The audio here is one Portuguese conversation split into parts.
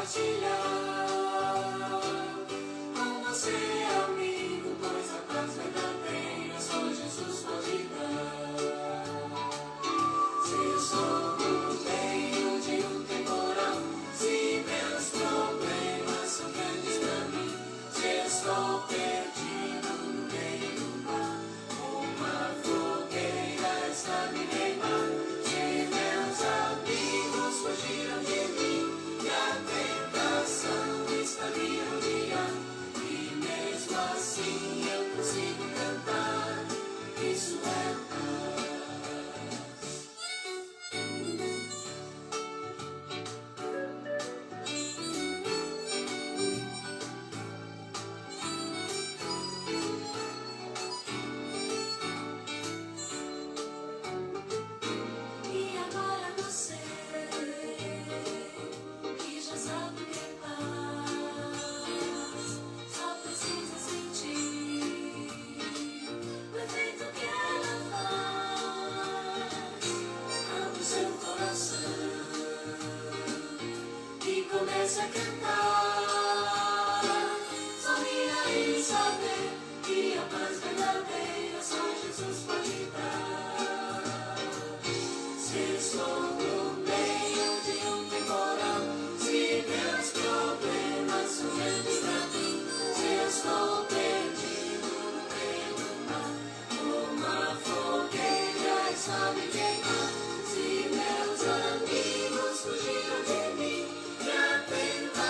compartilhar com você, amigo, pois a paz verdadeira só Jesus pode dar. Se eu estou no meio de um temporal, se meus problemas são grandes pra mim, se eu estou perdido no meio do mar, uma fogueira está me queimando, se meus amigos fugiram de mim e a tentação está me rodeando, e mesmo assim eu consigo cantar, isso é paz. E agora você, que já sabe o que é paz, só precisa sentir o efeito que ela faz. Abra o seu coração e comece a cantar. Sorria e saber que a paz verdadeira só Jesus pode dar. Se estou no meio de um temporal, se meus problemas são grandes pra mim, se eu estou perdido no meio do mar, uma fogueira está me queimando, se meus amigos fugiram de mim e a tentação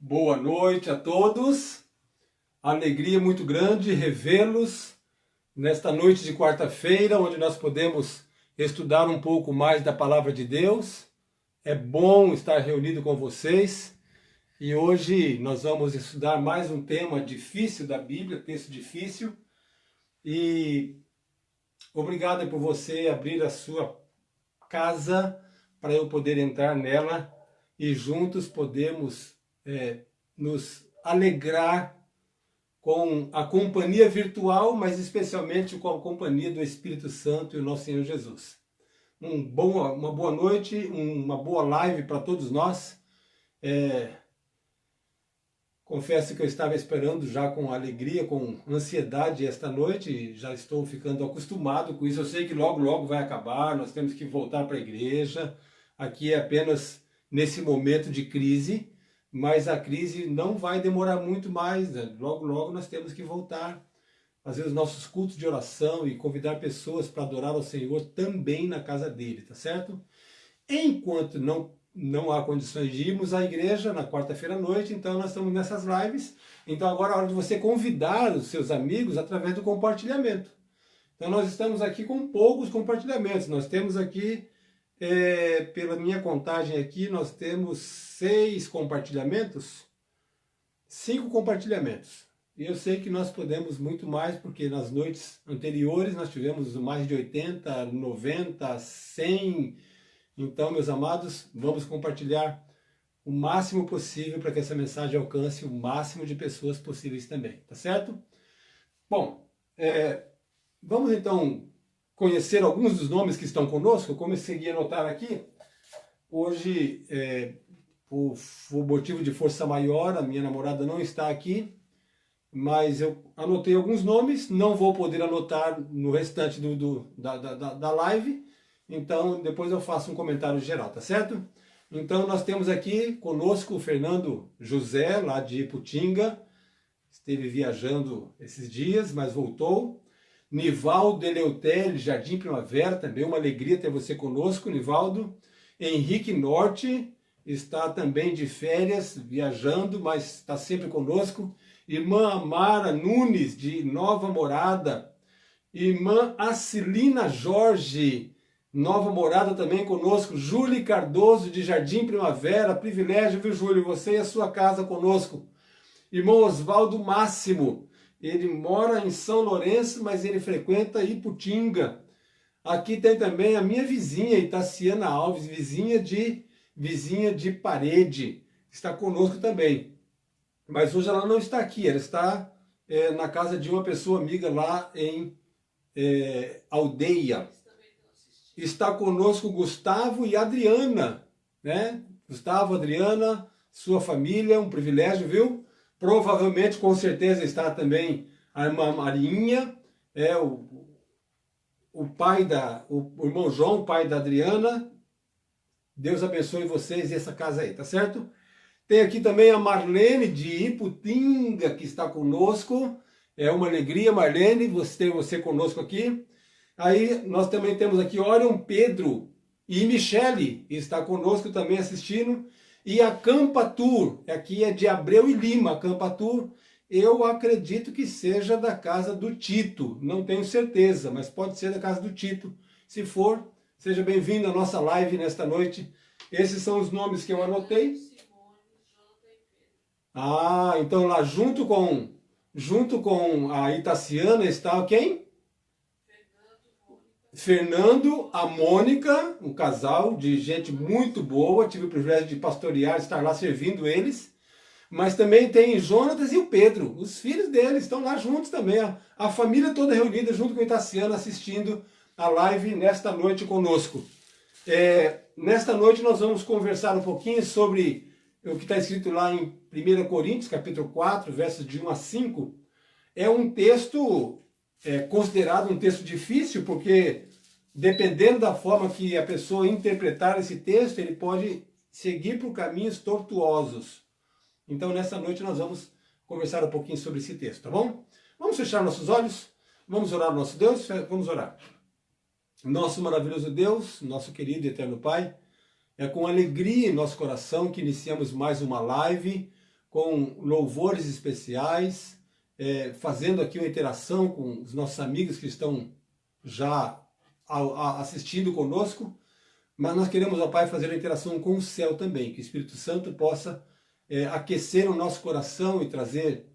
Boa noite a todos. Alegria muito grande revê-los nesta noite de quarta-feira, onde nós podemos estudar um pouco mais da Palavra de Deus. É bom estar reunido com vocês e hoje nós vamos estudar mais um tema difícil da Bíblia, texto difícil. E obrigado por você abrir a sua casa para eu poder entrar nela e juntos podemos nos alegrar com a companhia virtual, mas especialmente com a companhia do Espírito Santo e o nosso Senhor Jesus. Uma boa noite, uma boa live para todos nós. Confesso que eu estava esperando já com alegria, com ansiedade esta noite, e já estou ficando acostumado com isso. Eu sei que logo, logo vai acabar, nós temos que voltar para a igreja. Aqui é apenas nesse momento de crise, mas a crise não vai demorar muito mais, né? Logo, logo nós temos que voltar, fazer os nossos cultos de oração e convidar pessoas para adorar ao Senhor também na casa dele, tá certo? Enquanto não há condições de irmos à igreja na quarta-feira à noite, então nós estamos nessas lives. Então agora é hora de você convidar os seus amigos através do compartilhamento. Então nós estamos aqui com poucos compartilhamentos. Nós temos aqui, pela minha contagem aqui, nós temos 6 compartilhamentos, 5 compartilhamentos. E eu sei que nós podemos muito mais, porque nas noites anteriores nós tivemos mais de 80, 90, 100. Então, meus amados, vamos compartilhar o máximo possível para que essa mensagem alcance o máximo de pessoas possíveis também, tá certo? Bom, vamos então conhecer alguns dos nomes que estão conosco. Como eu segui a anotar aqui, hoje, por motivo de força maior, a minha namorada não está aqui, mas eu anotei alguns nomes, não vou poder anotar no restante da live, então depois eu faço um comentário geral, tá certo? Então nós temos aqui conosco o Fernando José, lá de Iputinga, esteve viajando esses dias, mas voltou. Nivaldo Eleutério, Jardim Primavera, também uma alegria ter você conosco, Nivaldo. Henrique Norte está também de férias, viajando, mas está sempre conosco. Irmã Amara Nunes, de Nova Morada. Irmã Acilina Jorge, Nova Morada também conosco. Júlia Cardoso, de Jardim Primavera. Privilégio, viu, Júlio? Você e a sua casa conosco. Irmão Oswaldo Máximo, ele mora em São Lourenço, mas ele frequenta Iputinga. Aqui tem também a minha vizinha, Itaciana Alves, vizinha de parede, está conosco também. Mas hoje ela não está aqui, ela está na casa de uma pessoa amiga lá em Aldeia. Está conosco Gustavo e Adriana, né? Gustavo, Adriana, sua família, um privilégio, viu? Provavelmente, com certeza, está também a irmã Marinha, o irmão João, pai da Adriana. Deus abençoe vocês e essa casa aí, tá certo? Tem aqui também a Marlene de Iputinga, que está conosco. É uma alegria, Marlene, ter você conosco aqui. Aí nós também temos aqui Orion Pedro e Michele, que está conosco também assistindo. E a Campa Tour, aqui é de Abreu e Lima, a Campa Tour, eu acredito que seja da casa do Tito, não tenho certeza, mas pode ser da casa do Tito. Se for, seja bem-vindo à nossa live nesta noite. Esses são os nomes que eu anotei. Ah, então lá junto com a Itaciana está quem? Fernando, a Mônica, um casal de gente muito boa, tive o privilégio de pastorear, estar lá servindo eles, mas também tem Jonatas e o Pedro, os filhos deles estão lá juntos também, a família toda reunida junto com a Itaciana assistindo a live nesta noite conosco. Nesta noite nós vamos conversar um pouquinho sobre o que está escrito lá em 1 Coríntios, capítulo 4, versos de 1 a 5, é um texto considerado um texto difícil, porque dependendo da forma que a pessoa interpretar esse texto, ele pode seguir por caminhos tortuosos. Então, nessa noite, nós vamos conversar um pouquinho sobre esse texto, tá bom? Vamos fechar nossos olhos, vamos orar ao nosso Deus, vamos orar. Nosso maravilhoso Deus, nosso querido e eterno Pai, é com alegria em nosso coração que iniciamos mais uma live com louvores especiais, fazendo aqui uma interação com os nossos amigos que estão já assistindo conosco, mas nós queremos, ó Pai, fazer a interação com o céu também, que o Espírito Santo possa aquecer o nosso coração e trazer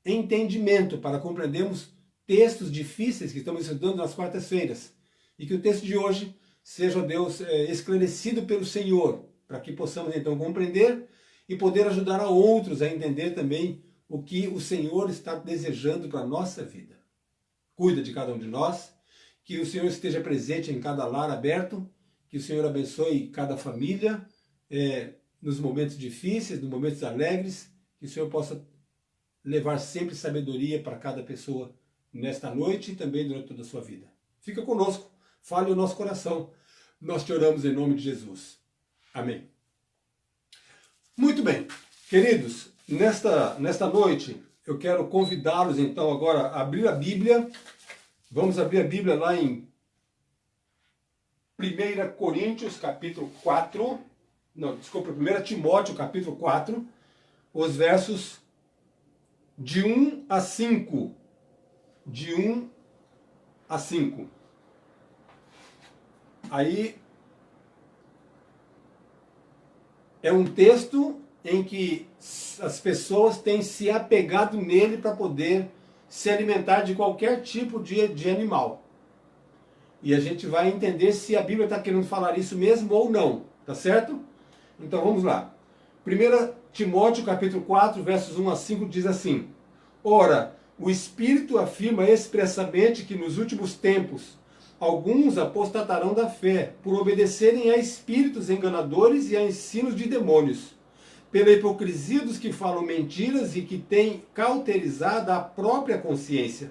entendimento para compreendermos textos difíceis que estamos estudando nas quartas-feiras, e que o texto de hoje seja, Deus, esclarecido pelo Senhor, para que possamos então compreender e poder ajudar a outros a entender também o que o Senhor está desejando para a nossa vida. Cuida de cada um de nós, que o Senhor esteja presente em cada lar aberto, que o Senhor abençoe cada família, nos momentos difíceis, nos momentos alegres, que o Senhor possa levar sempre sabedoria para cada pessoa nesta noite e também durante toda a sua vida. Fica conosco, fale o nosso coração. Nós te oramos em nome de Jesus. Amém. Muito bem, queridos, nesta noite eu quero convidá-los então agora a abrir a Bíblia. Vamos abrir a Bíblia lá em 1 Coríntios capítulo 4, não, desculpa, 1 Timóteo capítulo 4, os versos de 1 a 5. De 1 a 5. Aí é um texto em que as pessoas têm se apegado nele para poder se alimentar de qualquer tipo de animal. E a gente vai entender se a Bíblia está querendo falar isso mesmo ou não, tá certo? Então vamos lá. 1 Timóteo capítulo 4, versos 1 a 5 diz assim: Ora, o Espírito afirma expressamente que nos últimos tempos alguns apostatarão da fé, por obedecerem a espíritos enganadores e a ensinos de demônios, pela hipocrisia dos que falam mentiras e que têm cauterizado a própria consciência,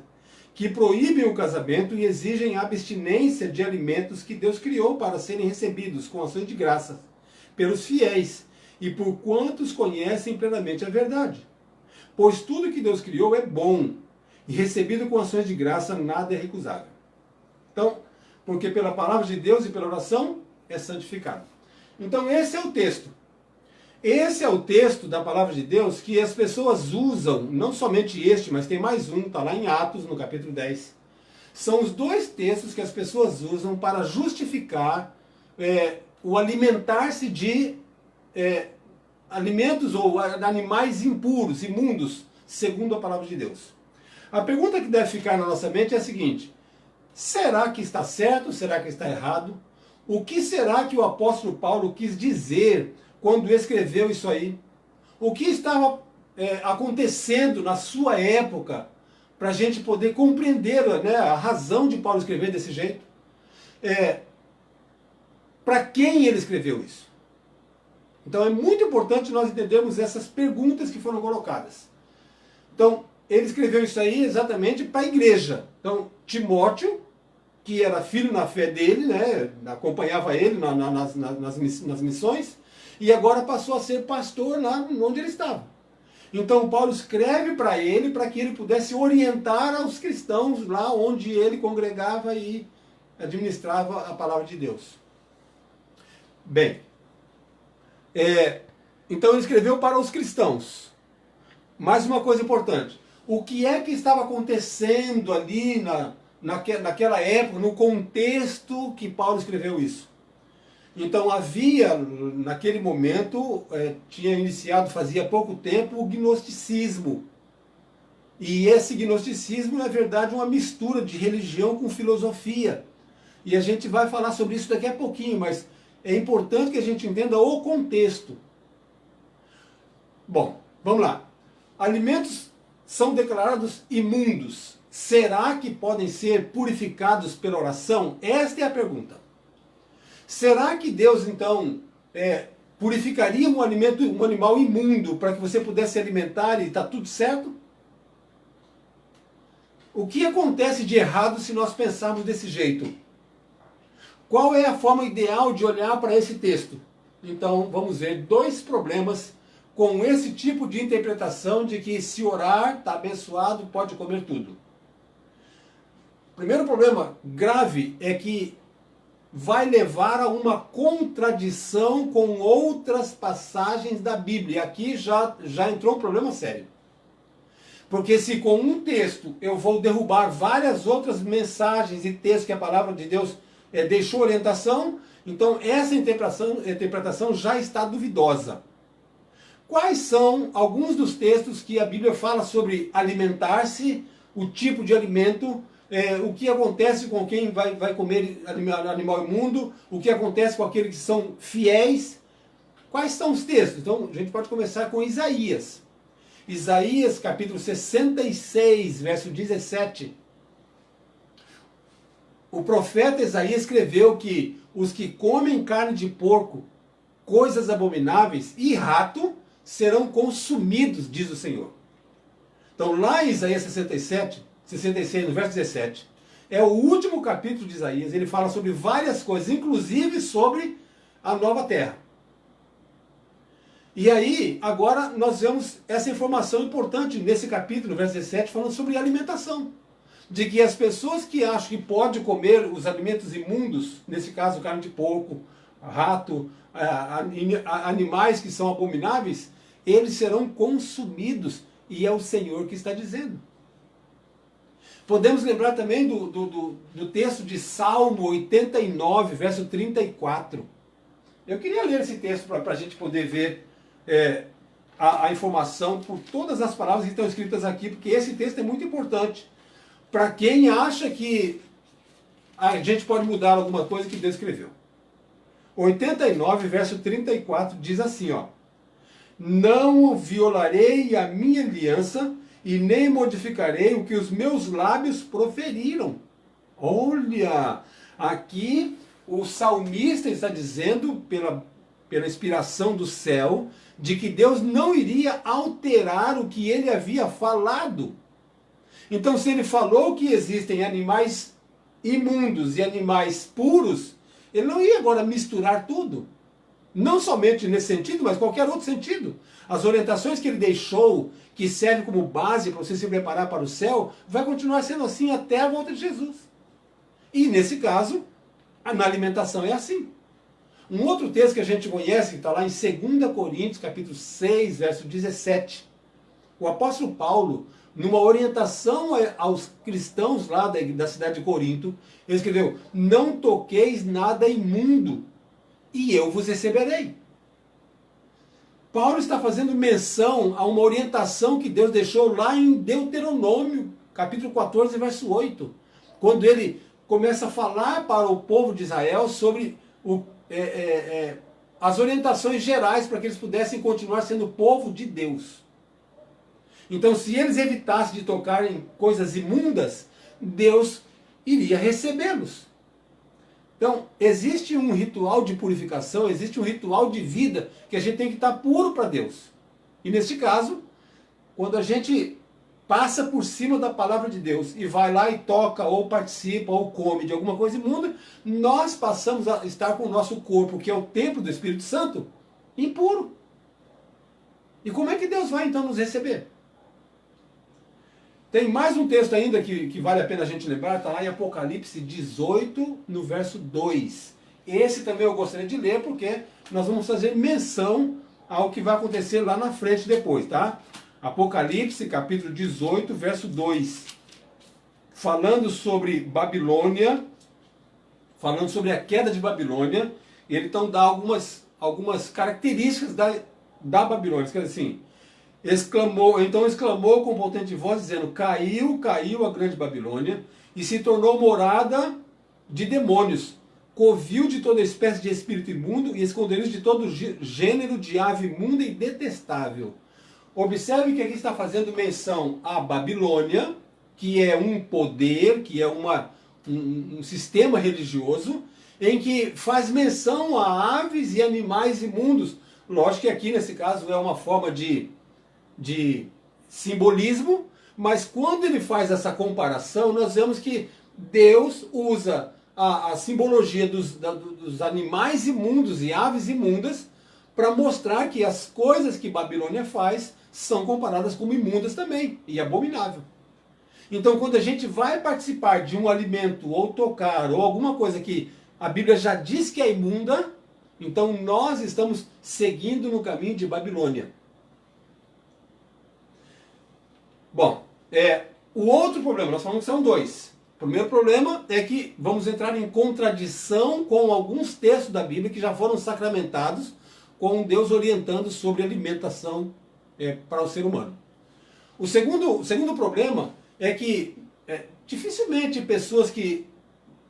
que proíbem o casamento e exigem abstinência de alimentos que Deus criou para serem recebidos com ações de graça pelos fiéis e por quantos conhecem plenamente a verdade. Pois tudo que Deus criou é bom, e recebido com ações de graça nada é recusável. Então, porque pela palavra de Deus e pela oração é santificado. Então esse é o texto. Esse é o texto da palavra de Deus que as pessoas usam, não somente este, mas tem mais um, está lá em Atos, no capítulo 10. São os dois textos que as pessoas usam para justificar o alimentar-se de alimentos ou animais impuros, imundos, segundo a palavra de Deus. A pergunta que deve ficar na nossa mente é a seguinte: será que está certo? Será que está errado? O que será que o apóstolo Paulo quis dizer quando escreveu isso aí? O que estava acontecendo na sua época para a gente poder compreender, né, a razão de Paulo escrever desse jeito? Para quem ele escreveu isso? Então é muito importante nós entendermos essas perguntas que foram colocadas. Então, ele escreveu isso aí exatamente para a igreja. Então, Timóteo, que era filho na fé dele, né, acompanhava ele nas missões, e agora passou a ser pastor lá onde ele estava. Então Paulo escreve para ele para que ele pudesse orientar aos cristãos lá onde ele congregava e administrava a palavra de Deus. Bem, então ele escreveu para os cristãos. Mais uma coisa importante: o que é que estava acontecendo ali naquela época, no contexto que Paulo escreveu isso? Então havia, naquele momento, tinha iniciado fazia pouco tempo o gnosticismo. E esse gnosticismo, na verdade, é uma mistura de religião com filosofia. E a gente vai falar sobre isso daqui a pouquinho, mas é importante que a gente entenda o contexto. Bom, vamos lá. Alimentos são declarados imundos. Será que podem ser purificados pela oração? Esta é a pergunta. Será que Deus, então, purificaria um animal imundo para que você pudesse se alimentar e está tudo certo? O que acontece de errado se nós pensarmos desse jeito? Qual é a forma ideal de olhar para esse texto? Então, vamos ver dois problemas com esse tipo de interpretação de que se orar, está abençoado, pode comer tudo. O primeiro problema grave é que vai levar a uma contradição com outras passagens da Bíblia. Aqui já entrou um problema sério. Porque se com um texto eu vou derrubar várias outras mensagens e textos que a palavra de Deus deixou orientação, então essa interpretação já está duvidosa. Quais são alguns dos textos que a Bíblia fala sobre alimentar-se, o tipo de alimento, o que acontece com quem vai comer animal imundo, o que acontece com aqueles que são fiéis? Quais são os textos? Então a gente pode começar com Isaías. Isaías capítulo 66, verso 17. O profeta Isaías escreveu que os que comem carne de porco, coisas abomináveis e rato serão consumidos, diz o Senhor. Então lá em Isaías 66, no verso 17, é o último capítulo de Isaías, ele fala sobre várias coisas, inclusive sobre a nova terra. E aí, agora nós vemos essa informação importante nesse capítulo, verso 17, falando sobre alimentação. De que as pessoas que acham que pode comer os alimentos imundos, nesse caso carne de porco, rato, animais que são abomináveis, eles serão consumidos, e é o Senhor que está dizendo. Podemos lembrar também do texto de Salmo 89, verso 34. Eu queria ler esse texto para a gente poder ver a informação por todas as palavras que estão escritas aqui, porque esse texto é muito importante para quem acha que a gente pode mudar alguma coisa que Deus escreveu. 89, verso 34 diz assim, ó: não violarei a minha aliança e nem modificarei o que os meus lábios proferiram. Olha, aqui o salmista está dizendo, pela inspiração do céu, de que Deus não iria alterar o que ele havia falado. Então, se ele falou que existem animais imundos e animais puros, ele não ia agora misturar tudo. Não somente nesse sentido, mas qualquer outro sentido. As orientações que ele deixou, que servem como base para você se preparar para o céu, vai continuar sendo assim até a volta de Jesus. E nesse caso, na alimentação é assim. Um outro texto que a gente conhece, que está lá em 2 Coríntios, capítulo 6, verso 17. O apóstolo Paulo, numa orientação aos cristãos lá da cidade de Corinto, ele escreveu: não toqueis nada imundo, e eu vos receberei. Paulo está fazendo menção a uma orientação que Deus deixou lá em Deuteronômio, capítulo 14, verso 8. Quando ele começa a falar para o povo de Israel sobre as orientações gerais para que eles pudessem continuar sendo povo de Deus. Então, se eles evitassem de tocar em coisas imundas, Deus iria recebê-los. Então, existe um ritual de purificação, existe um ritual de vida que a gente tem que estar puro para Deus. E neste caso, quando a gente passa por cima da palavra de Deus e vai lá e toca, ou participa, ou come de alguma coisa imunda, nós passamos a estar com o nosso corpo, que é o templo do Espírito Santo, impuro. E como é que Deus vai então nos receber? Tem mais um texto ainda que vale a pena a gente lembrar, está lá em Apocalipse 18, no verso 2. Esse também eu gostaria de ler, porque nós vamos fazer menção ao que vai acontecer lá na frente depois, tá? Apocalipse, capítulo 18, verso 2. Falando sobre Babilônia, falando sobre a queda de Babilônia, ele então dá algumas características da Babilônia. Quer dizer assim, exclamou com potente voz, dizendo: caiu, caiu a grande Babilônia, e se tornou morada de demônios, covil de toda espécie de espírito imundo e esconderijo de todo gênero de ave imunda e detestável. Observe que aqui está fazendo menção à Babilônia, que é um poder, que é um sistema religioso, em que faz menção a aves e animais imundos. Lógico que aqui, nesse caso, é uma forma de simbolismo, mas quando ele faz essa comparação, nós vemos que Deus usa a simbologia dos animais imundos e aves imundas para mostrar que as coisas que Babilônia faz são comparadas como imundas também, e abominável. Então, quando a gente vai participar de um alimento, ou tocar, ou alguma coisa que a Bíblia já diz que é imunda, então nós estamos seguindo no caminho de Babilônia. Bom, o outro problema, nós falamos que são dois. O primeiro problema é que vamos entrar em contradição com alguns textos da Bíblia que já foram sacramentados, com Deus orientando sobre alimentação para o ser humano. O segundo problema é que dificilmente pessoas que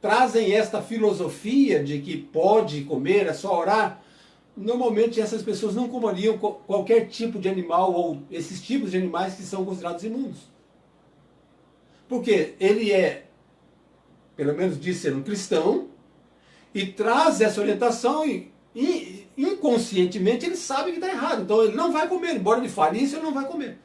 trazem esta filosofia de que pode comer, é só orar, normalmente essas pessoas não comeriam qualquer tipo de animal ou esses tipos de animais que são considerados imundos. Porque ele pelo menos diz ser um cristão, e traz essa orientação e inconscientemente ele sabe que está errado. Então ele não vai comer, embora ele fale isso, ele não vai comer.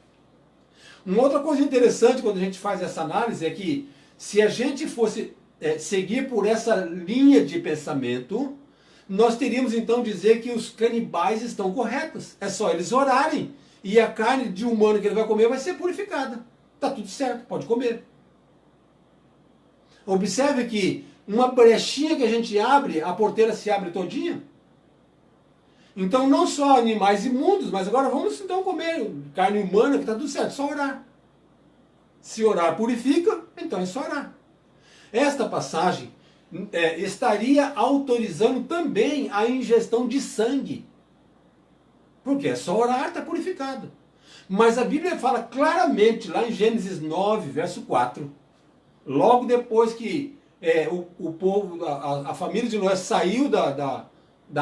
Uma outra coisa interessante quando a gente faz essa análise é que se a gente fosse seguir por essa linha de pensamento, nós teríamos então dizer que os canibais estão corretos. É só eles orarem e a carne de humano que ele vai comer vai ser purificada. Está tudo certo, pode comer. Observe que uma brechinha que a gente abre, a porteira se abre todinha. Então não só animais imundos, mas agora vamos então comer carne humana, que está tudo certo, só orar. Se orar purifica, então é só orar. Esta passagem estaria autorizando também a ingestão de sangue. Porque é só orar, está purificado. Mas a Bíblia fala claramente, lá em Gênesis 9, verso 4, logo depois que o povo, a família de Noé saiu da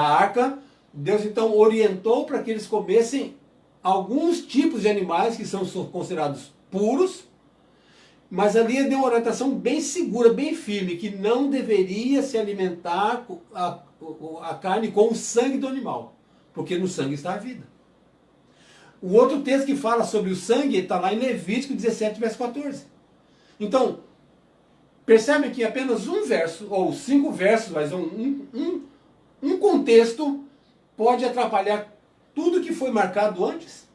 arca, Deus então orientou para que eles comessem alguns tipos de animais que são considerados puros, mas ali deu uma orientação bem segura, bem firme, que não deveria se alimentar a carne com o sangue do animal, porque no sangue está a vida. O outro texto que fala sobre o sangue está lá em Levítico 17, verso 14. Então, percebem que apenas um verso, ou 5 versos, mas um contexto pode atrapalhar tudo que foi marcado antes,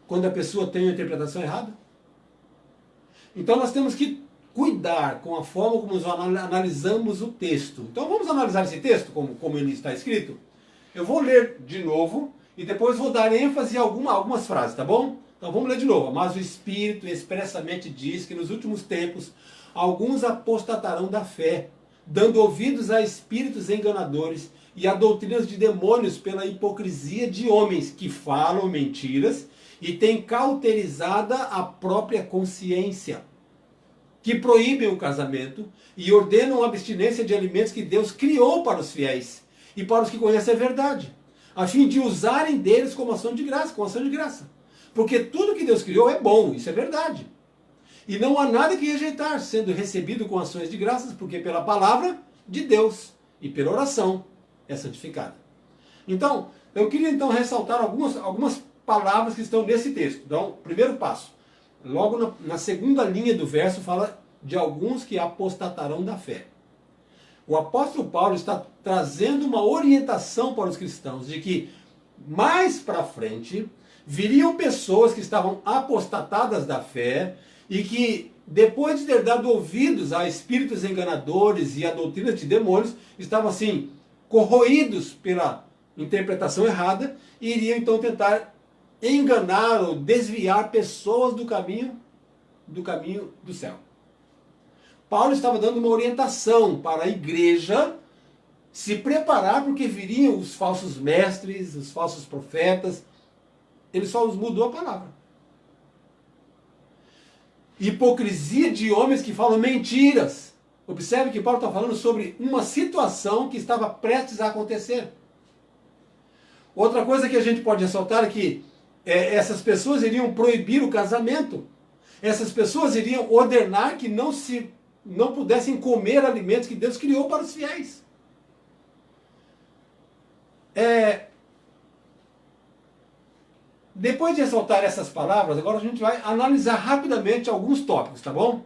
quando a pessoa tem uma interpretação errada. Então nós temos que cuidar com a forma como nós analisamos o texto. Então vamos analisar esse texto, como ele está escrito. Eu vou ler de novo e depois vou dar ênfase em algumas frases, tá bom? Então vamos ler de novo. Mas o Espírito expressamente diz que nos últimos tempos alguns apostatarão da fé, dando ouvidos a espíritos enganadores e a doutrinas de demônios pela hipocrisia de homens que falam mentiras e têm cauterizada a própria consciência, que proíbem o casamento e ordenam a abstinência de alimentos que Deus criou para os fiéis e para os que conhecem a verdade, a fim de usarem deles como ação de graça. Porque tudo que Deus criou é bom, isso é verdade. E não há nada que rejeitar, sendo recebido com ações de graças, porque pela palavra de Deus e pela oração é santificada. Então, eu queria então ressaltar algumas palavras que estão nesse texto. Então, primeiro passo, logo na segunda linha do verso fala de alguns que apostatarão da fé. O apóstolo Paulo está trazendo uma orientação para os cristãos de que mais para frente viriam pessoas que estavam apostatadas da fé e que, depois de ter dado ouvidos a espíritos enganadores e a doutrina de demônios, estavam assim, corroídos pela interpretação errada e iriam então tentar enganar ou desviar pessoas do caminho do céu. Paulo estava dando uma orientação para a igreja se preparar, porque viriam os falsos mestres, os falsos profetas. Ele só mudou a palavra. Hipocrisia de homens que falam mentiras. Observe que Paulo está falando sobre uma situação que estava prestes a acontecer. Outra coisa que a gente pode ressaltar é que essas pessoas iriam proibir o casamento. Essas pessoas iriam ordenar que não pudessem comer alimentos que Deus criou para os fiéis. Depois de ressaltar essas palavras, agora a gente vai analisar rapidamente alguns tópicos, tá bom?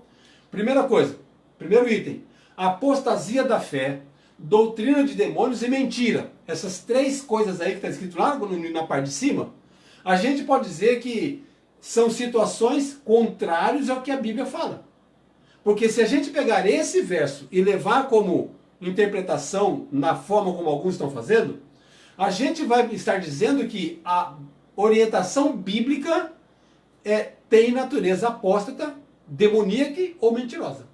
Primeira coisa, primeiro item, apostasia da fé, doutrina de demônios e mentira. Essas 3 coisas aí que está escrito lá na parte de cima, a gente pode dizer que são situações contrárias ao que a Bíblia fala. Porque se a gente pegar esse verso e levar como interpretação na forma como alguns estão fazendo, a gente vai estar dizendo que a orientação bíblica tem natureza apóstata, demoníaca ou mentirosa.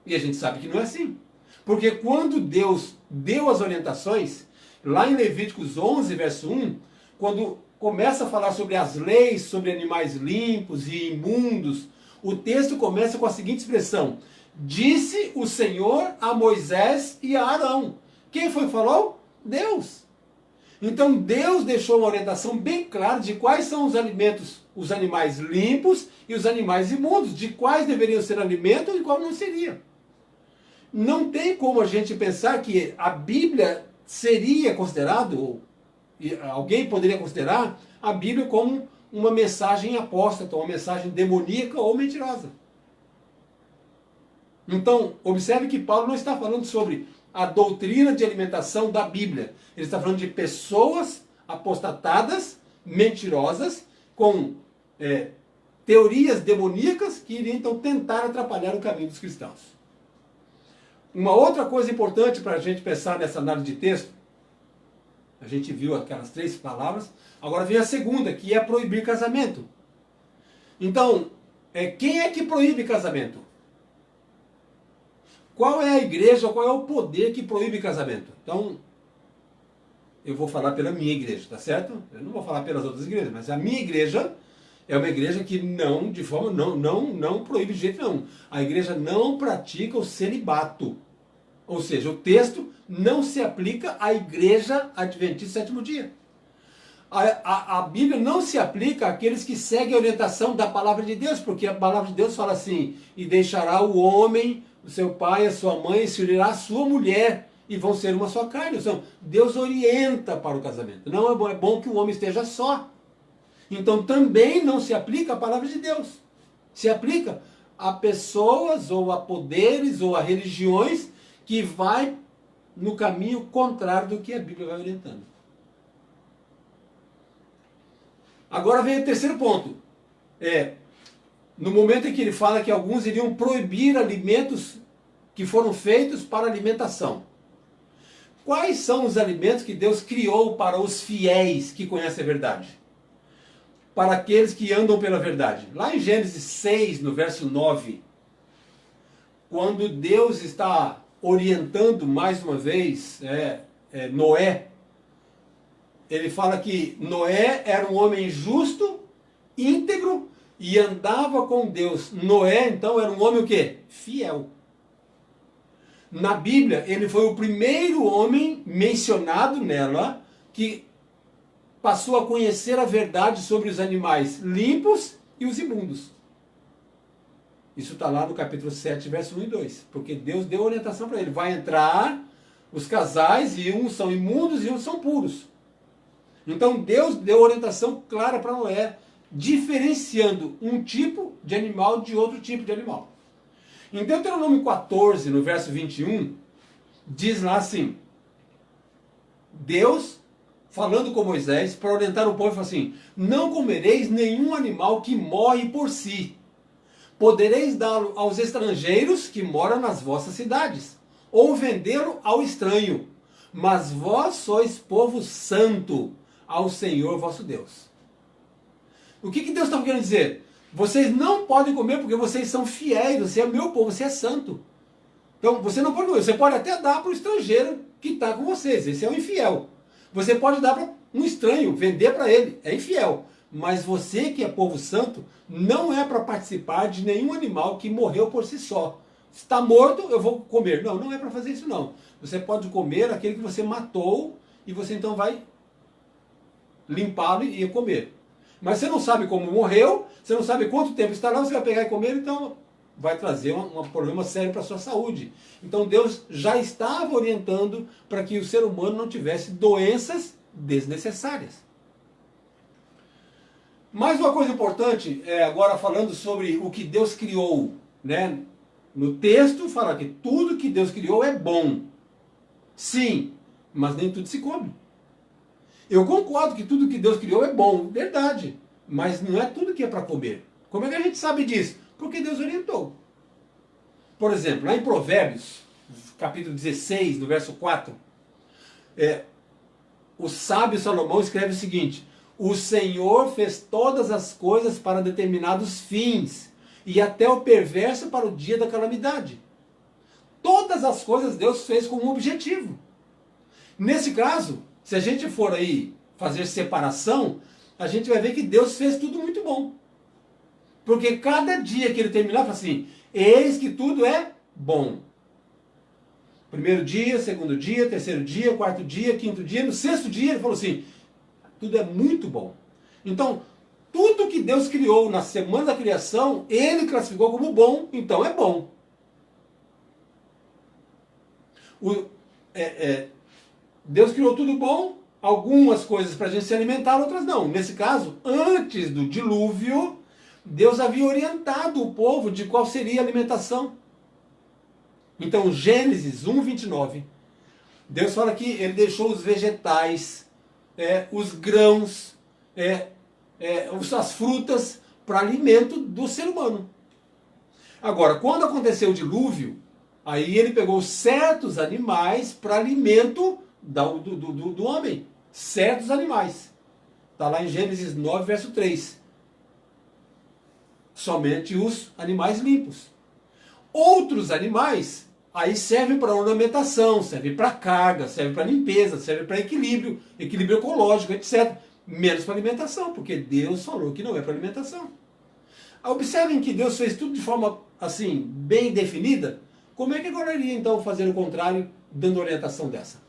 E a gente sabe que não é assim. Porque quando Deus deu as orientações, lá em Levíticos 11, verso 1, quando começa a falar sobre as leis, sobre animais limpos e imundos, o texto começa com a seguinte expressão: disse o Senhor a Moisés e a Arão. Quem foi que falou? Deus. Então Deus deixou uma orientação bem clara de quais são os alimentos, os animais limpos e os animais imundos, de quais deveriam ser alimentos e qual não seria. Não tem como a gente pensar que a Bíblia seria considerado, ou alguém poderia considerar a Bíblia como uma mensagem apóstata, uma mensagem demoníaca ou mentirosa. Então, observe que Paulo não está falando sobre a doutrina de alimentação da Bíblia. Ele está falando de pessoas apostatadas, mentirosas, com teorias demoníacas que iriam então tentar atrapalhar o caminho dos cristãos. Uma outra coisa importante para a gente pensar nessa análise de texto, a gente viu aquelas 3 palavras, agora vem a segunda, que é proibir casamento. Então, quem é que proíbe casamento? Qual é a igreja, qual é o poder que proíbe casamento? Então, eu vou falar pela minha igreja, tá certo? Eu não vou falar pelas outras igrejas, mas a minha igreja é uma igreja que não, de forma, não proíbe de jeito nenhum. A igreja não pratica o celibato. Ou seja, o texto não se aplica à igreja adventista do 7º dia. A Bíblia não se aplica àqueles que seguem a orientação da palavra de Deus, porque a palavra de Deus fala assim: e deixará o homem, o seu pai, a sua mãe, e se unirá a sua mulher, e vão ser uma só carne. Então, Deus orienta para o casamento. Não é bom que o homem esteja só. Então também não se aplica a palavra de Deus. Se aplica a pessoas, ou a poderes, ou a religiões que vai no caminho contrário do que a Bíblia vai orientando. Agora vem o terceiro ponto. No momento em que ele fala que alguns iriam proibir alimentos que foram feitos para alimentação. Quais são os alimentos que Deus criou para os fiéis que conhecem a verdade? Para aqueles que andam pela verdade. Lá em Gênesis 6, no verso 9, quando Deus está orientando mais uma vez Noé, ele fala que Noé era um homem justo, íntegro e andava com Deus. Noé, então, era um homem o quê? Fiel. Na Bíblia, ele foi o primeiro homem mencionado nela que passou a conhecer a verdade sobre os animais limpos e os imundos. Isso está lá no capítulo 7, verso 1 e 2. Porque Deus deu orientação para ele. Vai entrar os casais e uns são imundos e uns são puros. Então Deus deu orientação clara para Noé, diferenciando um tipo de animal de outro tipo de animal. Em Deuteronômio 14, no verso 21, diz lá assim: Deus, falando com Moisés, para orientar o povo, fala assim: não comereis nenhum animal que morre por si. Podereis dá-lo aos estrangeiros que moram nas vossas cidades, ou vendê-lo ao estranho. Mas vós sois povo santo ao Senhor vosso Deus. O que Deus está querendo dizer? Vocês não podem comer porque vocês são fiéis, você é meu povo, você é santo. Então você não pode comer, você pode até dar para o estrangeiro que está com vocês, esse é um infiel. Você pode dar para um estranho, vender para ele, é infiel. Mas você que é povo santo, não é para participar de nenhum animal que morreu por si só. Está morto, eu vou comer. Não, não é para fazer isso não. Você pode comer aquele que você matou e você então vai limpá-lo e comer. Mas você não sabe como morreu, você não sabe quanto tempo está lá, você vai pegar e comer, então vai trazer um problema sério para a sua saúde. Então Deus já estava orientando para que o ser humano não tivesse doenças desnecessárias. Mais uma coisa importante, agora falando sobre o que Deus criou, né? No texto fala que tudo que Deus criou é bom. Sim, mas nem tudo se come. Eu concordo que tudo que Deus criou é bom, verdade. Mas não é tudo que é para comer. Como é que a gente sabe disso? Porque Deus orientou. Por exemplo, lá em Provérbios, capítulo 16, no verso 4, o sábio Salomão escreve o seguinte: o Senhor fez todas as coisas para determinados fins, e até o perverso para o dia da calamidade. Todas as coisas Deus fez com um objetivo. Nesse caso, se a gente for aí fazer separação, a gente vai ver que Deus fez tudo muito bom. Porque cada dia que ele terminar, fala assim: eis que tudo é bom. Primeiro dia, segundo dia, terceiro dia, quarto dia, quinto dia, no sexto dia ele falou assim: tudo é muito bom. Então, tudo que Deus criou na semana da criação, ele classificou como bom, então é bom. Deus criou tudo bom, algumas coisas para a gente se alimentar, outras não. Nesse caso, antes do dilúvio, Deus havia orientado o povo de qual seria a alimentação. Então, Gênesis 1:29, Deus fala que ele deixou os vegetais, os grãos, as frutas para alimento do ser humano. Agora, quando aconteceu o dilúvio, aí ele pegou certos animais para alimento do homem. Certos animais. Está lá em Gênesis 9, verso 3. Somente os animais limpos. Outros animais, aí servem para ornamentação, servem para carga, servem para limpeza, servem para equilíbrio ecológico, etc. Menos para alimentação, porque Deus falou que não é para alimentação. Observem que Deus fez tudo de forma assim, bem definida. Como é que agora iria então fazer o contrário, dando orientação dessa?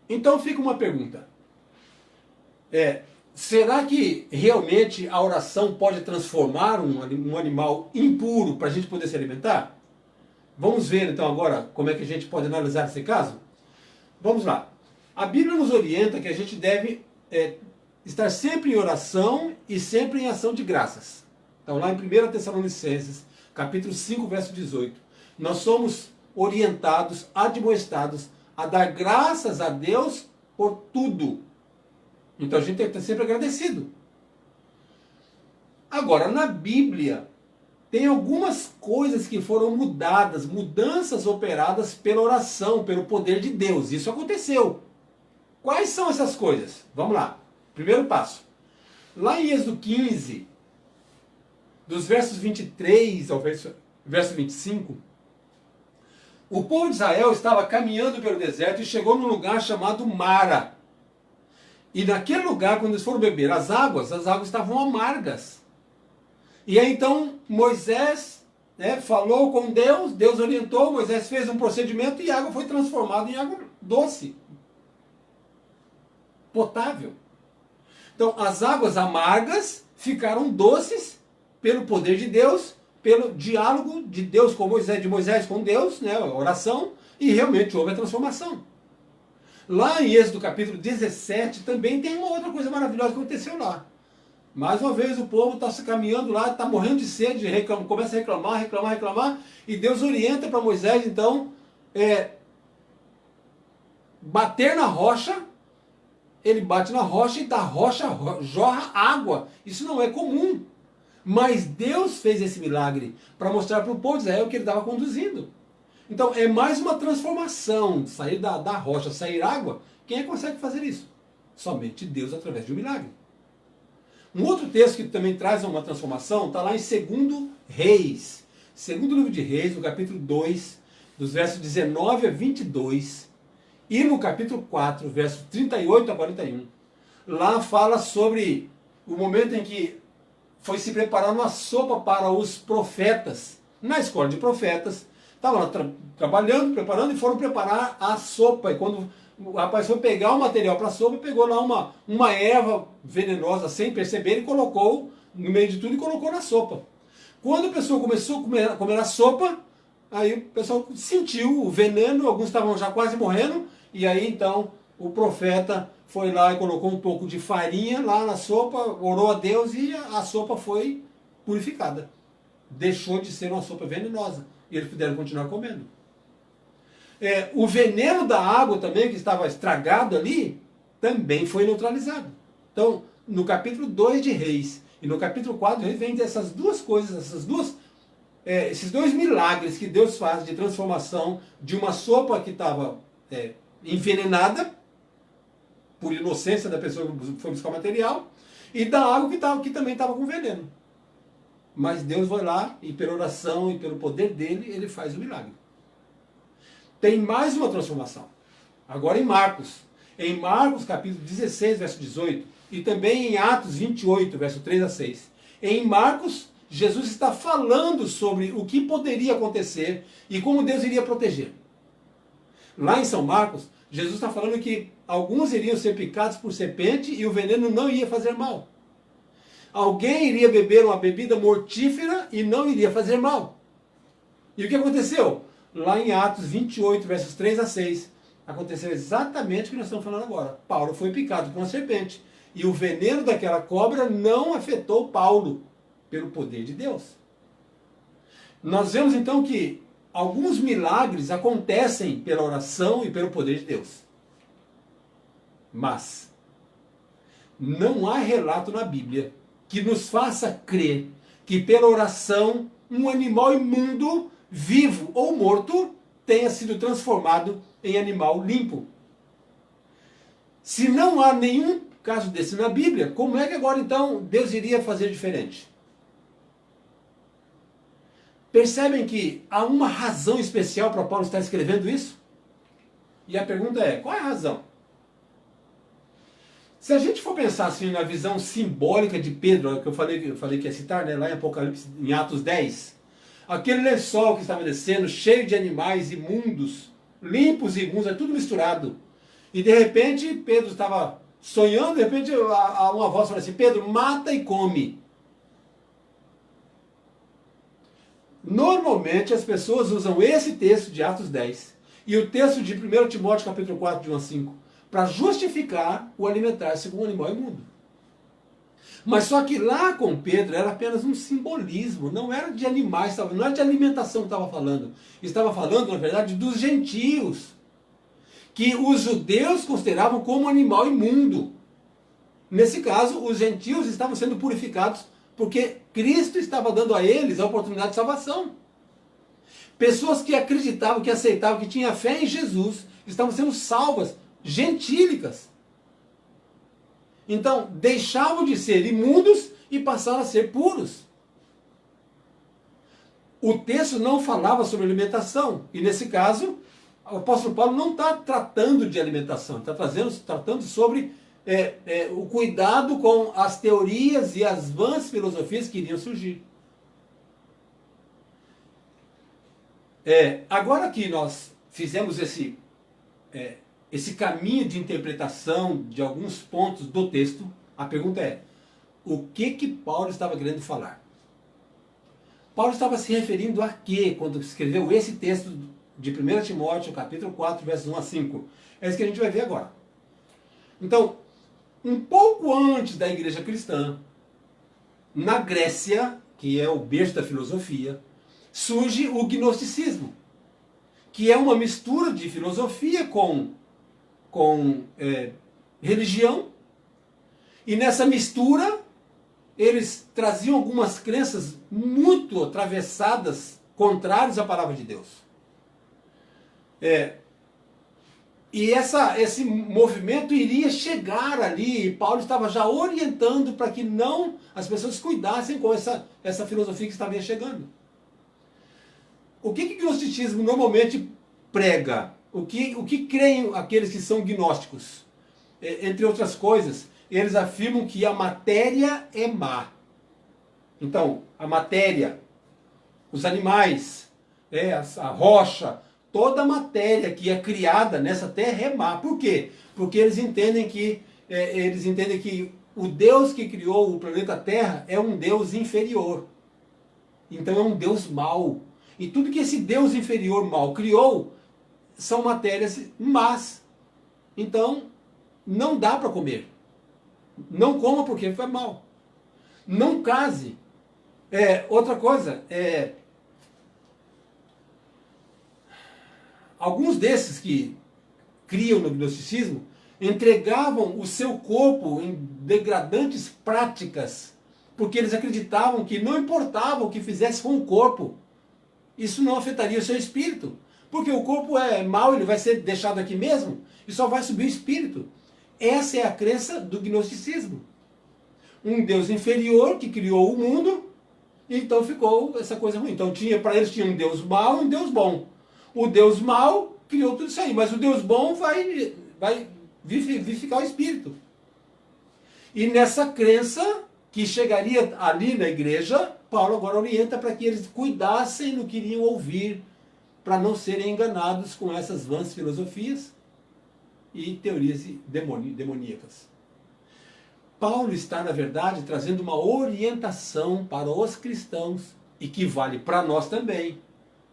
Então fica uma pergunta. Será que realmente a oração pode transformar um animal impuro para a gente poder se alimentar? Vamos ver então agora como é que a gente pode analisar esse caso? Vamos lá. A Bíblia nos orienta que a gente deve estar sempre em oração e sempre em ação de graças. Então lá em 1 Tessalonicenses, capítulo 5, verso 18, nós somos orientados, admoestados a dar graças a Deus por tudo. Então a gente tem que estar sempre agradecido. Agora, na Bíblia, tem algumas coisas que foram mudadas, mudanças operadas pela oração, pelo poder de Deus. Isso aconteceu. Quais são essas coisas? Vamos lá. Primeiro passo. Lá em Êxodo 15, dos versos 23 ao verso 25, o povo de Israel estava caminhando pelo deserto e chegou num lugar chamado Mara. E naquele lugar, quando eles foram beber as águas estavam amargas. E aí então Moisés falou com Deus, Deus orientou, Moisés fez um procedimento e a água foi transformada em água doce, potável. Então as águas amargas ficaram doces pelo poder de Deus, pelo diálogo de Deus com Moisés, de Moisés com Deus, a oração, e realmente houve a transformação. Lá em Êxodo capítulo 17 também tem uma outra coisa maravilhosa que aconteceu lá. Mais uma vez o povo está se caminhando lá, está morrendo de sede, começa a reclamar, e Deus orienta para Moisés então bater na rocha. Ele bate na rocha e da rocha jorra água. Isso não é comum. Mas Deus fez esse milagre para mostrar para o povo de Israel que ele estava conduzindo. Então é mais uma transformação, sair da rocha, sair água. Quem é que consegue fazer isso? Somente Deus através de um milagre. Um outro texto que também traz uma transformação está lá em 2 Reis. Segundo livro de Reis, no capítulo 2, dos versos 19 a 22. E no capítulo 4, versos 38 a 41. Lá fala sobre o momento em que foi se preparar uma sopa para os profetas. Na escola de profetas, estavam lá trabalhando, preparando, e foram preparar a sopa. E quando o rapaz foi pegar o material para a sopa, pegou lá uma erva venenosa sem perceber e colocou no meio de tudo e colocou na sopa. Quando a pessoa começou a comer a sopa, aí o pessoal sentiu o veneno, alguns estavam já quase morrendo, e aí então o profeta foi lá e colocou um pouco de farinha lá na sopa, orou a Deus e a sopa foi purificada. Deixou de ser uma sopa venenosa. E eles puderam continuar comendo. O veneno da água também, que estava estragado ali, também foi neutralizado. Então, no capítulo 2 de Reis e no capítulo 4 de Reis, vem dessas duas coisas, essas duas esses dois milagres que Deus faz de transformação de uma sopa que estava envenenada, por inocência da pessoa que foi buscar o material, e da água que também estava com veneno. Mas Deus vai lá e pela oração e pelo poder dele, ele faz o milagre. Tem mais uma transformação. Agora em Marcos. Em Marcos capítulo 16, verso 18. E também em Atos 28, verso 3 a 6. Em Marcos, Jesus está falando sobre o que poderia acontecer e como Deus iria proteger. Lá em São Marcos, Jesus está falando que alguns iriam ser picados por serpente e o veneno não ia fazer mal. Alguém iria beber uma bebida mortífera e não iria fazer mal. E o que aconteceu? Lá em Atos 28, versos 3 a 6, aconteceu exatamente o que nós estamos falando agora. Paulo foi picado por uma serpente. E o veneno daquela cobra não afetou Paulo, pelo poder de Deus. Nós vemos então que alguns milagres acontecem pela oração e pelo poder de Deus. Mas não há relato na Bíblia que nos faça crer que pela oração um animal imundo, vivo ou morto, tenha sido transformado em animal limpo. Se não há nenhum caso desse na Bíblia, como é que agora então Deus iria fazer diferente? Percebem que há uma razão especial para Paulo estar escrevendo isso? E a pergunta é, qual é a razão? Se a gente for pensar assim na visão simbólica de Pedro, que eu falei que ia citar, né, lá em Apocalipse, em Atos 10, aquele lençol que estava descendo, cheio de animais imundos, limpos e imundos, é tudo misturado. E de repente Pedro estava sonhando, de repente uma voz fala assim, Pedro, mata e come. Normalmente as pessoas usam esse texto de Atos 10 e o texto de 1 Timóteo capítulo 4, de 1 a 5, para justificar o alimentar-se com um animal imundo. Mas só que lá com Pedro era apenas um simbolismo, não era de animais, não era de alimentação que estava falando. Estava falando, na verdade, dos gentios, que os judeus consideravam como animal imundo. Nesse caso, os gentios estavam sendo purificados porque Cristo estava dando a eles a oportunidade de salvação. Pessoas que acreditavam, que aceitavam, que tinham fé em Jesus, estavam sendo salvas, gentílicas. Então, deixavam de ser imundos e passaram a ser puros. O texto não falava sobre alimentação. E nesse caso, o apóstolo Paulo não está tratando de alimentação. Está tratando sobre o cuidado com as teorias e as vãs filosofias que iriam surgir. Agora que nós fizemos esse caminho de interpretação de alguns pontos do texto, a pergunta é, o que Paulo estava querendo falar? Paulo estava se referindo a quê quando escreveu esse texto de 1 Timóteo, capítulo 4, versos 1 a 5? É isso que a gente vai ver agora. Então, um pouco antes da igreja cristã, na Grécia, que é o berço da filosofia, surge o gnosticismo, que é uma mistura de filosofia com religião, e nessa mistura eles traziam algumas crenças muito atravessadas, contrárias à palavra de Deus. E esse movimento iria chegar ali, e Paulo estava já orientando para que não as pessoas cuidassem com essa filosofia que estava chegando. O que o gnosticismo normalmente prega? O que creem aqueles que são gnósticos? Entre outras coisas, eles afirmam que a matéria é má. Então, a matéria, os animais, a rocha, toda a matéria que é criada nessa terra é má. Por quê? Porque eles entendem que o Deus que criou o planeta Terra é um Deus inferior. Então é um Deus mau. E tudo que esse Deus inferior mau criou são matérias más. Então, não dá para comer. Não coma porque foi mal. Não case. Outra coisa, alguns desses que criam no gnosticismo entregavam o seu corpo em degradantes práticas, porque eles acreditavam que não importava o que fizesse com o corpo, isso não afetaria o seu espírito. Porque o corpo é mau, ele vai ser deixado aqui mesmo e só vai subir o espírito. Essa é a crença do gnosticismo. Um Deus inferior que criou o mundo, e então ficou essa coisa ruim. Então para eles tinha um Deus mau e um Deus bom. O Deus mau criou tudo isso aí, mas o Deus bom vai vivificar o espírito. E nessa crença que chegaria ali na igreja, Paulo agora orienta para que eles cuidassem no que iriam ouvir, para não serem enganados com essas vãs filosofias e teorias demoníacas. Paulo está, na verdade, trazendo uma orientação para os cristãos, e que vale para nós também,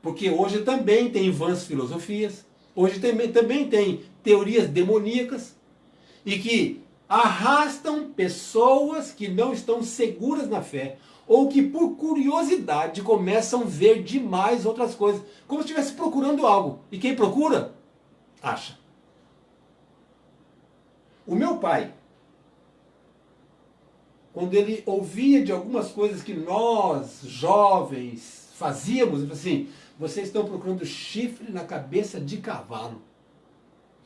porque hoje também tem vãs filosofias, hoje também tem teorias demoníacas, e que arrastam pessoas que não estão seguras na fé, ou que por curiosidade começam a ver demais outras coisas, como se estivesse procurando algo. E quem procura, acha. O meu pai, quando ele ouvia de algumas coisas que nós, jovens, fazíamos, ele falou assim, vocês estão procurando chifre na cabeça de cavalo.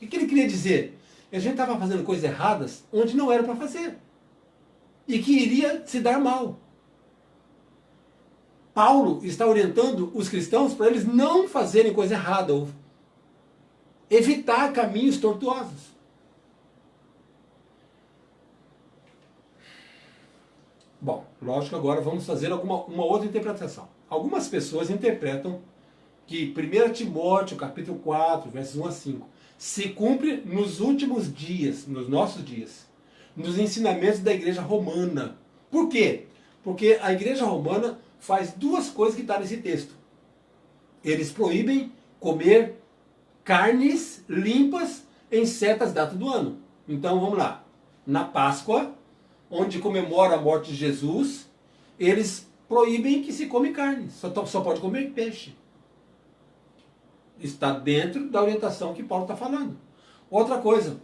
O que ele queria dizer? A gente estava fazendo coisas erradas onde não era para fazer. E que iria se dar mal. Paulo está orientando os cristãos para eles não fazerem coisa errada, ou evitar caminhos tortuosos. Bom, lógico, agora vamos fazer uma outra interpretação. Algumas pessoas interpretam que 1 Timóteo, capítulo 4, versos 1 a 5, se cumpre nos últimos dias, nos nossos dias, nos ensinamentos da igreja romana. Por quê? Porque a igreja romana faz duas coisas que estão nesse texto. Eles proíbem comer carnes limpas em certas datas do ano. Então vamos lá. Na Páscoa, onde comemora a morte de Jesus, eles proíbem que se come carne. Só pode comer peixe. Está dentro da orientação que Paulo está falando. Outra coisa,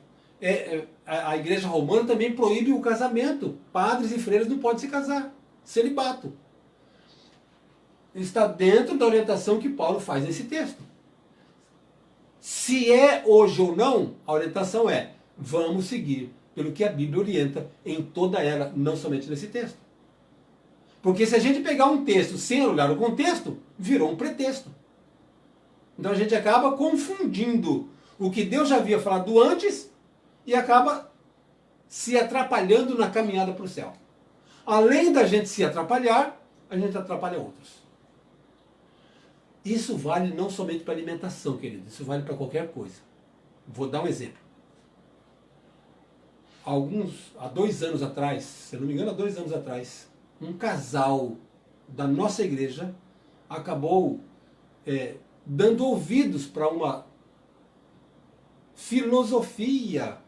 a igreja romana também proíbe o casamento. Padres e freiras não podem se casar. Celibato. Está dentro da orientação que Paulo faz nesse texto. Se é hoje ou não, a orientação é, vamos seguir pelo que a Bíblia orienta em toda ela, não somente nesse texto. Porque se a gente pegar um texto sem olhar o contexto, virou um pretexto. Então a gente acaba confundindo o que Deus já havia falado antes e acaba se atrapalhando na caminhada para o céu. Além da gente se atrapalhar, a gente atrapalha outros. Isso vale não somente para alimentação, querido. Isso vale para qualquer coisa. Vou dar um exemplo. Há 2 anos atrás, se eu não me engano, há 2 anos atrás, um casal da nossa igreja acabou dando ouvidos para uma filosofia,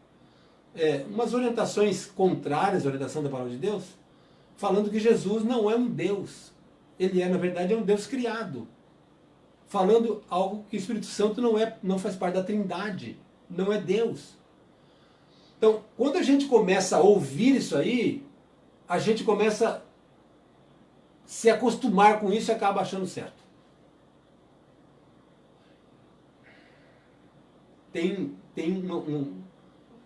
umas orientações contrárias à orientação da palavra de Deus, falando que Jesus não é um Deus. Ele na verdade, é um Deus criado. Falando algo que o Espírito Santo não faz parte da Trindade, não é Deus. Então, quando a gente começa a ouvir isso aí, a gente começa a se acostumar com isso e acaba achando certo. Tem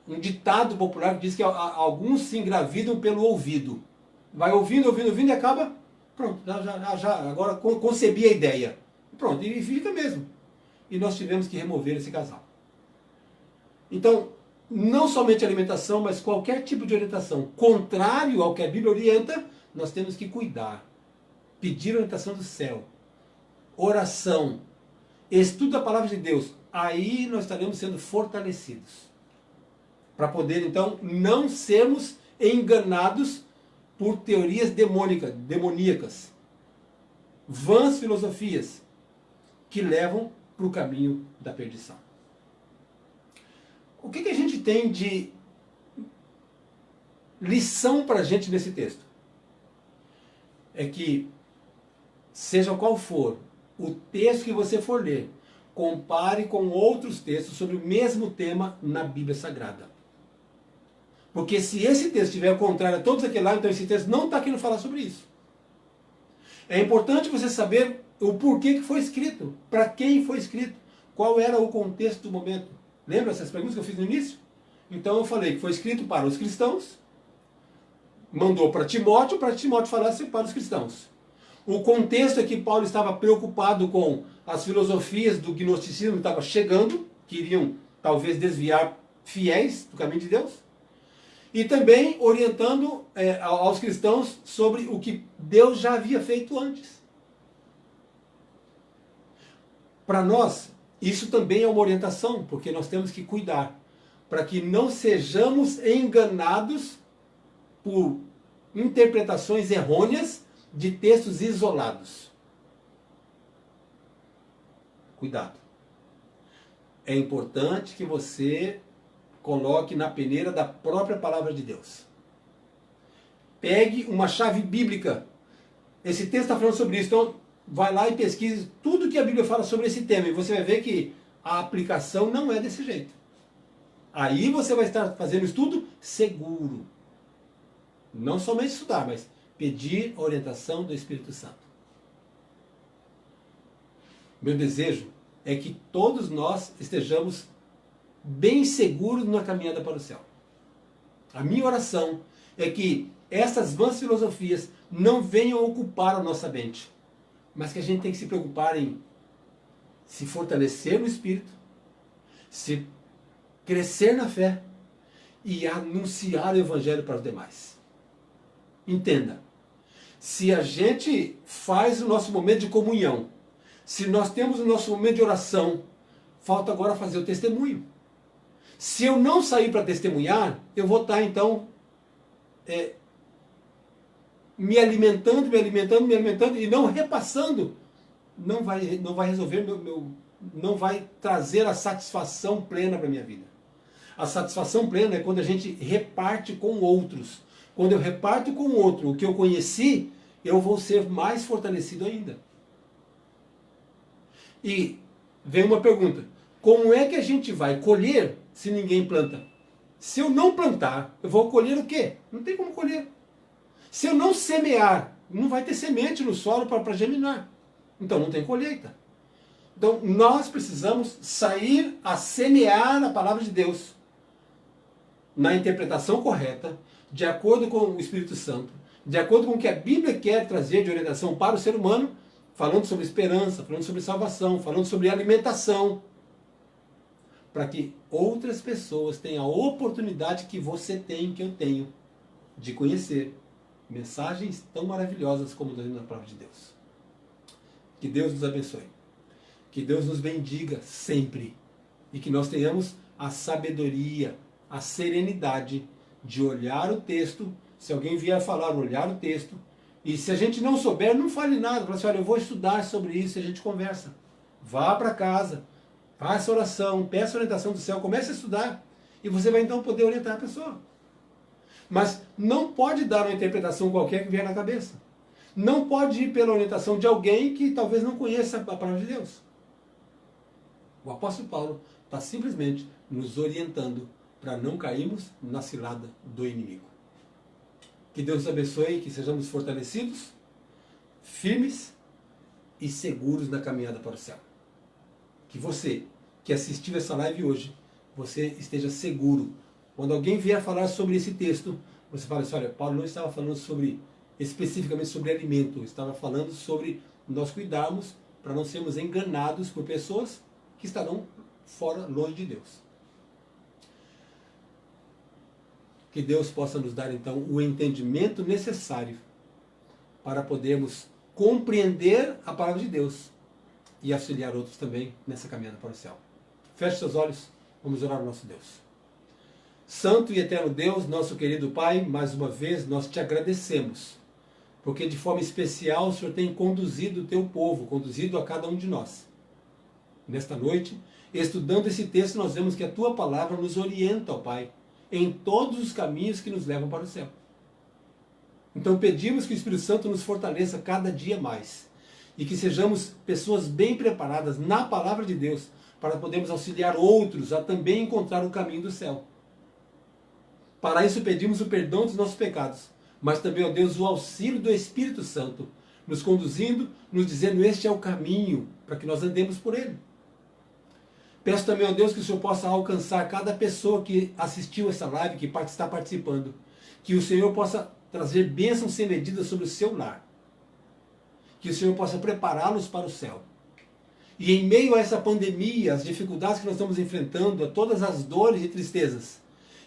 um ditado popular que diz que alguns se engravidam pelo ouvido. Vai ouvindo e acaba, pronto, agora concebi a ideia. Pronto, e fica mesmo. E nós tivemos que remover esse casal. Então, não somente alimentação, mas qualquer tipo de orientação contrário ao que a Bíblia orienta, nós temos que cuidar. Pedir orientação do céu. Oração. Estudo da palavra de Deus. Aí nós estaremos sendo fortalecidos. Para poder, então, não sermos enganados por teorias demoníacas. Vãs filosofias que levam para o caminho da perdição. O que a gente tem de lição para a gente nesse texto? É que, seja qual for o texto que você for ler, compare com outros textos sobre o mesmo tema na Bíblia Sagrada. Porque se esse texto estiver contrário a todos aqueles lá, então esse texto não está querendo falar sobre isso. É importante você saber o porquê que foi escrito, para quem foi escrito, qual era o contexto do momento. Lembra essas perguntas que eu fiz no início? Então eu falei que foi escrito para os cristãos, mandou para Timóteo falasse para os cristãos. O contexto é que Paulo estava preocupado com as filosofias do gnosticismo que estava chegando, que iriam talvez desviar fiéis do caminho de Deus, e também orientando aos cristãos sobre o que Deus já havia feito antes. Para nós, isso também é uma orientação, porque nós temos que cuidar para que não sejamos enganados por interpretações errôneas de textos isolados. Cuidado. É importante que você coloque na peneira da própria palavra de Deus. Pegue uma chave bíblica. Esse texto está falando sobre isso, então vai lá e pesquise tudo que a Bíblia fala sobre esse tema e você vai ver que a aplicação não é desse jeito. Aí você vai estar fazendo estudo seguro. Não somente estudar, mas pedir a orientação do Espírito Santo. Meu desejo é que todos nós estejamos bem seguros na caminhada para o céu. A minha oração é que essas vãs filosofias não venham ocupar a nossa mente, mas que a gente tem que se preocupar em se fortalecer no Espírito, se crescer na fé e anunciar o Evangelho para os demais. Entenda, se a gente faz o nosso momento de comunhão, se nós temos o nosso momento de oração, falta agora fazer o testemunho. Se eu não sair para testemunhar, eu vou estar então me alimentando e não repassando. Não vai resolver não vai trazer a satisfação plena para a minha vida. A satisfação plena é quando a gente reparte com outros. Quando eu reparto com o outro o que eu conheci, eu vou ser mais fortalecido ainda. E vem uma pergunta: como é que a gente vai colher se ninguém planta? Se eu não plantar, eu vou colher o quê? Não tem como colher. Se eu não semear, não vai ter semente no solo para germinar. Então não tem colheita. Então nós precisamos sair a semear a palavra de Deus na interpretação correta, de acordo com o Espírito Santo, de acordo com o que a Bíblia quer trazer de orientação para o ser humano, falando sobre esperança, falando sobre salvação, falando sobre alimentação, para que outras pessoas tenham a oportunidade que você tem, que eu tenho, de conhecer mensagens tão maravilhosas como na palavra de Deus. Que Deus nos abençoe. Que Deus nos bendiga sempre. E que nós tenhamos a sabedoria, a serenidade de olhar o texto. Se alguém vier falar, olhar o texto. E se a gente não souber, não fale nada. Fala assim: olha, eu vou estudar sobre isso e a gente conversa. Vá para casa, faça oração, peça a orientação do céu, comece a estudar. E você vai então poder orientar a pessoa. Mas não pode dar uma interpretação qualquer que vier na cabeça. Não pode ir pela orientação de alguém que talvez não conheça a palavra de Deus. O apóstolo Paulo está simplesmente nos orientando para não cairmos na cilada do inimigo. Que Deus nos abençoe, que sejamos fortalecidos, firmes e seguros na caminhada para o céu. Que você, que assistiu essa live hoje, você esteja seguro. Quando alguém vier falar sobre esse texto, você fala assim: olha, Paulo não estava falando especificamente sobre alimento, estava falando sobre nós cuidarmos para não sermos enganados por pessoas que estarão fora, longe de Deus. Que Deus possa nos dar então o entendimento necessário para podermos compreender a palavra de Deus e auxiliar outros também nessa caminhada para o céu. Feche seus olhos, vamos orar ao nosso Deus. Santo e eterno Deus, nosso querido Pai, mais uma vez nós te agradecemos, porque de forma especial o Senhor tem conduzido o teu povo, conduzido a cada um de nós. Nesta noite, estudando esse texto, nós vemos que a tua palavra nos orienta, ó Pai, em todos os caminhos que nos levam para o céu. Então pedimos que o Espírito Santo nos fortaleça cada dia mais e que sejamos pessoas bem preparadas na palavra de Deus para podermos auxiliar outros a também encontrar o caminho do céu. Para isso pedimos o perdão dos nossos pecados, mas também, ó Deus, o auxílio do Espírito Santo nos conduzindo, nos dizendo este é o caminho para que nós andemos por ele. Peço também, ó Deus, que o Senhor possa alcançar cada pessoa que assistiu essa live, que está participando. Que o Senhor possa trazer bênçãos sem medida sobre o seu lar. Que o Senhor possa prepará-los para o céu. E em meio a essa pandemia, as dificuldades que nós estamos enfrentando, a todas as dores e tristezas,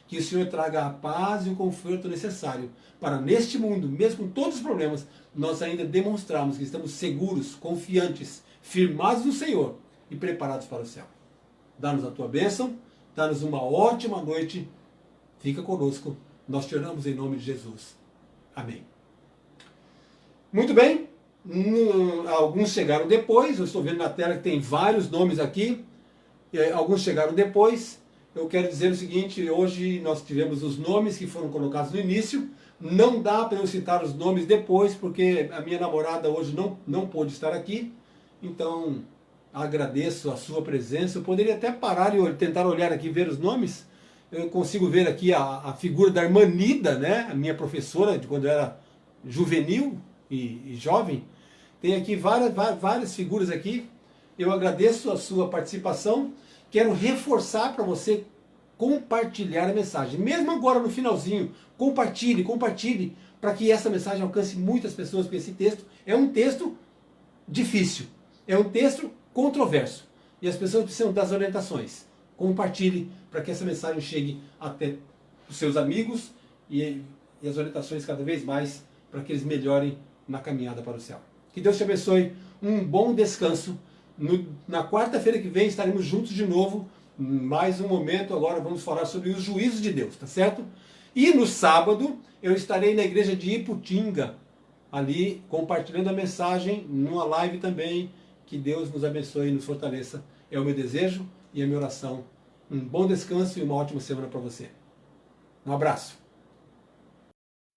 que o Senhor traga a paz e o conforto necessário para neste mundo, mesmo com todos os problemas, nós ainda demonstrarmos que estamos seguros, confiantes, firmados no Senhor e preparados para o céu. Dá-nos a tua bênção, dá-nos uma ótima noite, fica conosco, nós te oramos em nome de Jesus. Amém. Muito bem. Alguns chegaram depois, eu estou vendo na tela que tem vários nomes aqui, alguns chegaram depois. Eu quero dizer o seguinte, hoje nós tivemos os nomes que foram colocados no início, não dá para eu citar os nomes depois, porque a minha namorada hoje não pôde estar aqui, então agradeço a sua presença. Eu poderia até parar e tentar olhar aqui, ver os nomes. Eu consigo ver aqui a figura da irmã Nida, né? A minha professora de quando eu era juvenil e jovem. Tem aqui várias figuras aqui. Eu agradeço a sua participação. Quero reforçar para você compartilhar a mensagem. Mesmo agora no finalzinho, compartilhe, para que essa mensagem alcance muitas pessoas, porque esse texto é um texto difícil, é um texto controverso. E as pessoas precisam das orientações. Compartilhe para que essa mensagem chegue até os seus amigos e as orientações cada vez mais para que eles melhorem na caminhada para o céu. Que Deus te abençoe, um bom descanso. Na quarta-feira que vem estaremos juntos de novo, mais um momento, agora vamos falar sobre os juízos de Deus, tá certo? E no sábado eu estarei na igreja de Iputinga, ali compartilhando a mensagem, numa live também. Que Deus nos abençoe e nos fortaleça, é o meu desejo e a minha oração. Um bom descanso e uma ótima semana para você. Um abraço.